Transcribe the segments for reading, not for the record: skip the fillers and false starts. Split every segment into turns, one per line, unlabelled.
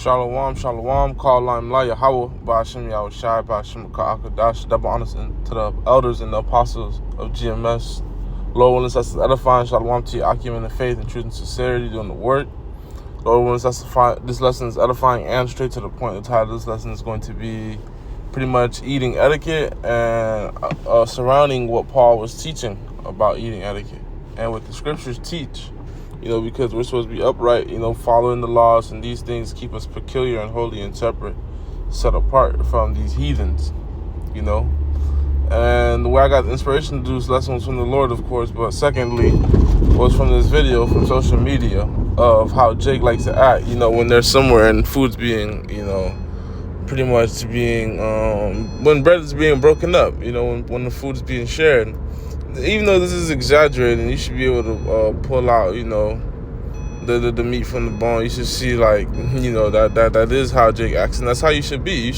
Shalom, shalom, call Lam La Yahweh, Ba'ashem Yahushai, Ba'ashem Ka'akadash, double honors to the elders and the apostles of GMS. Lord, willing us to edifying, shalom to your acumen in the faith and truth and sincerity, doing the work. Lord, willing us to this lesson is edifying and straight to the point. The title of this lesson is going to be pretty much eating etiquette and surrounding what Paul was teaching about eating etiquette and what the scriptures teach. Because we're supposed to be upright, following the laws, and these things keep us peculiar and holy and separate, set apart from these heathens, And the way I got the inspiration to do this lesson was from the Lord, of course, but secondly, was from this video from social media of how Jake likes to act, when they're somewhere and food's being, pretty much being, when bread is being broken up, when the food's being shared. Even though this is exaggerated, you should be able to pull out, the meat from the bone. You should see, that is how Jake acts, and that's how you should be.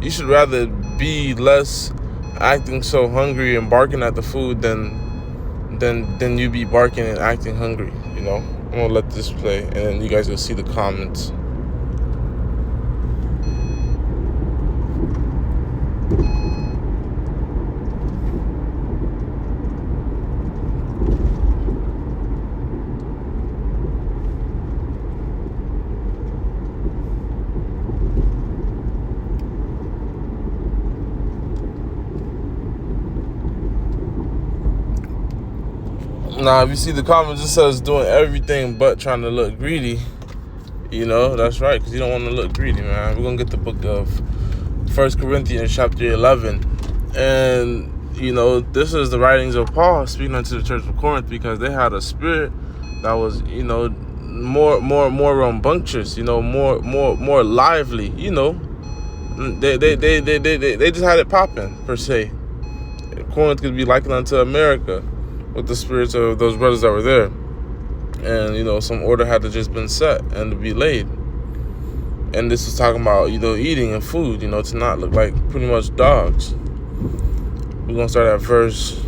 You should rather be less acting so hungry and barking at the food than you be barking and acting hungry. I'm gonna let this play, and then you guys will see the comments. Now, if you see the comments, it says doing everything but trying to look greedy. That's right, because you don't want to look greedy, man. We're going to get the book of 1 Corinthians chapter 11. And, this is the writings of Paul speaking unto the church of Corinth, because they had a spirit that was, more rambunctious, more lively, They just had it popping, per se. Corinth could be likened unto America, with the spirits of those brothers that were there. And, some order had to just been set and to be laid. And this is talking about, eating and food, to not look like pretty much dogs. We're going to start at verse...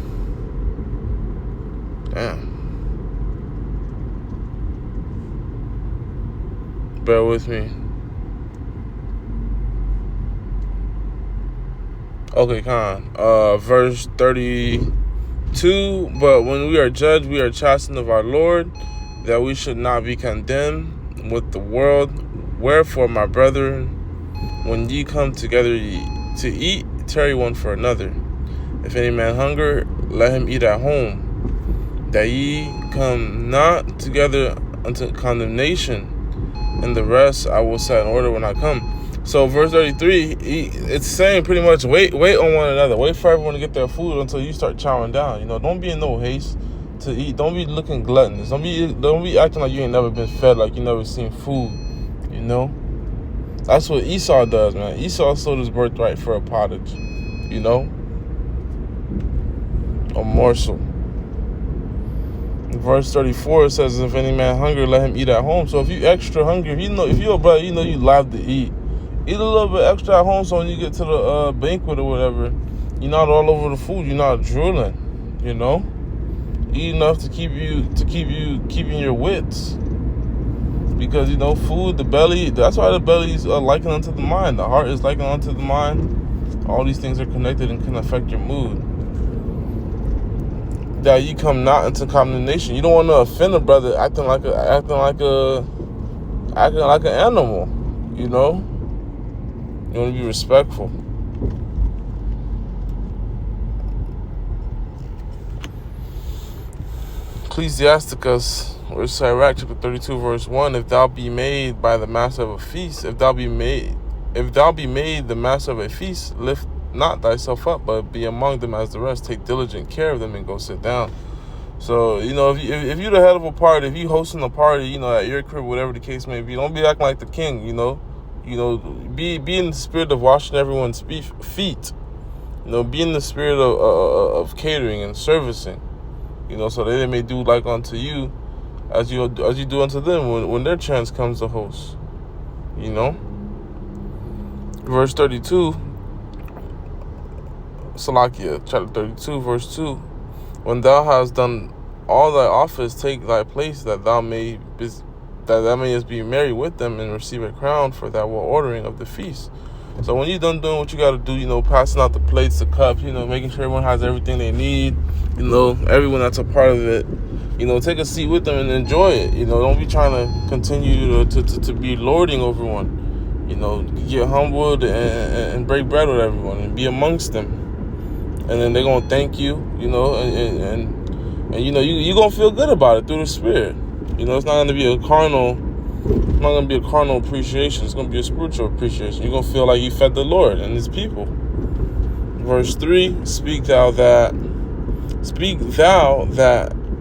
Bear with me. Okay, verse 32, but when we are judged, we are chastened of our Lord, that we should not be condemned with the world. Wherefore, my brethren, when ye come together to eat, tarry one for another. If any man hunger, let him eat at home, that ye come not together unto condemnation, and the rest I will set in order when I come. So verse 33, it's saying pretty much wait on one another. Wait for everyone to get their food until you start chowing down. Don't be in no haste to eat. Don't be looking gluttonous. Don't be acting like you ain't never been fed, like you never seen food. That's what Esau does, man. Esau sold his birthright for a pottage, a morsel. Verse 34 says, if any man hungry, let him eat at home. So if you extra hungry, if you're a brother, you love to eat. Eat a little bit extra at home, so when you get to the banquet or whatever, you're not all over the food. You're not drooling. Eat enough to keep you keeping your wits. Because food, the belly. That's why the belly is likened unto the mind. The heart is likened unto the mind. All these things are connected and can affect your mood. That you come not into condemnation. You don't want to offend a brother acting like an animal. You want to be respectful. Ecclesiasticus, or Sirach, chapter 32, verse 1. If thou be made by the master of a feast, if thou be made the master of a feast, lift not thyself up, but be among them as the rest. Take diligent care of them and go sit down. So, if you're the head of a party, if you hosting a party, at your crib, whatever the case may be, don't be acting like the king, be in the spirit of washing everyone's feet. Be in the spirit of catering and servicing. So that they may do like unto you, as you do unto them when their chance comes to host. Verse 32, Salakia, chapter 32, verse 2. When thou hast done all thy office, take thy place, that thou may that thou mayest be merry with them and receive a crown for that well ordering of the feast. So when you're done doing what you got to do, passing out the plates, the cups, making sure everyone has everything they need, everyone that's a part of it, take a seat with them and enjoy it. Don't be trying to continue to be lording over one. Get humbled and break bread with everyone and be amongst them. And then they're going to thank you, and you're going to feel good about it through the Spirit. It's not going to be a carnal appreciation. It's going to be a spiritual appreciation. You're going to feel like you fed the Lord and his people. Verse 3, Speak thou that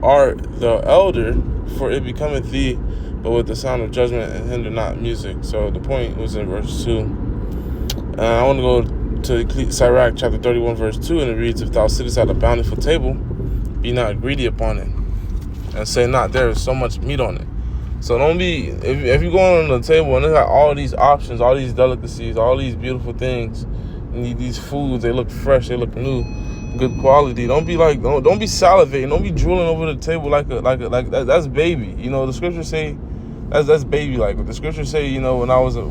art the elder, for it becometh thee, but with the sound of judgment, and hinder not music. So the point was in verse 2. I want to go to Sirach chapter 31, verse 2, and it reads, If thou sittest at a bountiful table, be not greedy upon it, and say not, there is so much meat on it. So don't be, if you're going on the table and they got all these options, all these delicacies, all these beautiful things, and these foods, they look fresh, they look new, good quality. Don't be don't be salivating, don't be drooling over the table like that's baby. The scriptures say that's baby like. But the scriptures say, when I was a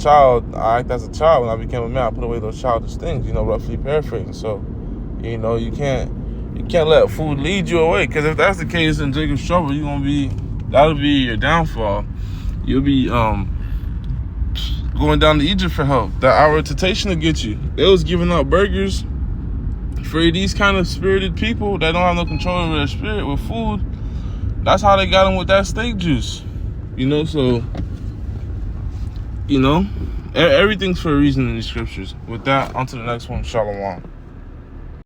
child, I act as a child. When I became a man, I put away those childish things. Roughly paraphrasing. So, you can't let food lead you away. Because if that's the case in Jacob's trouble, that'll be your downfall. You'll be going down to Egypt for help. That hour of temptation to get you. They was giving out burgers for these kind of spirited people that don't have no control over their spirit with food. That's how they got them with that steak juice. So, everything's for a reason in the scriptures. With that, on to the next one. Shalom.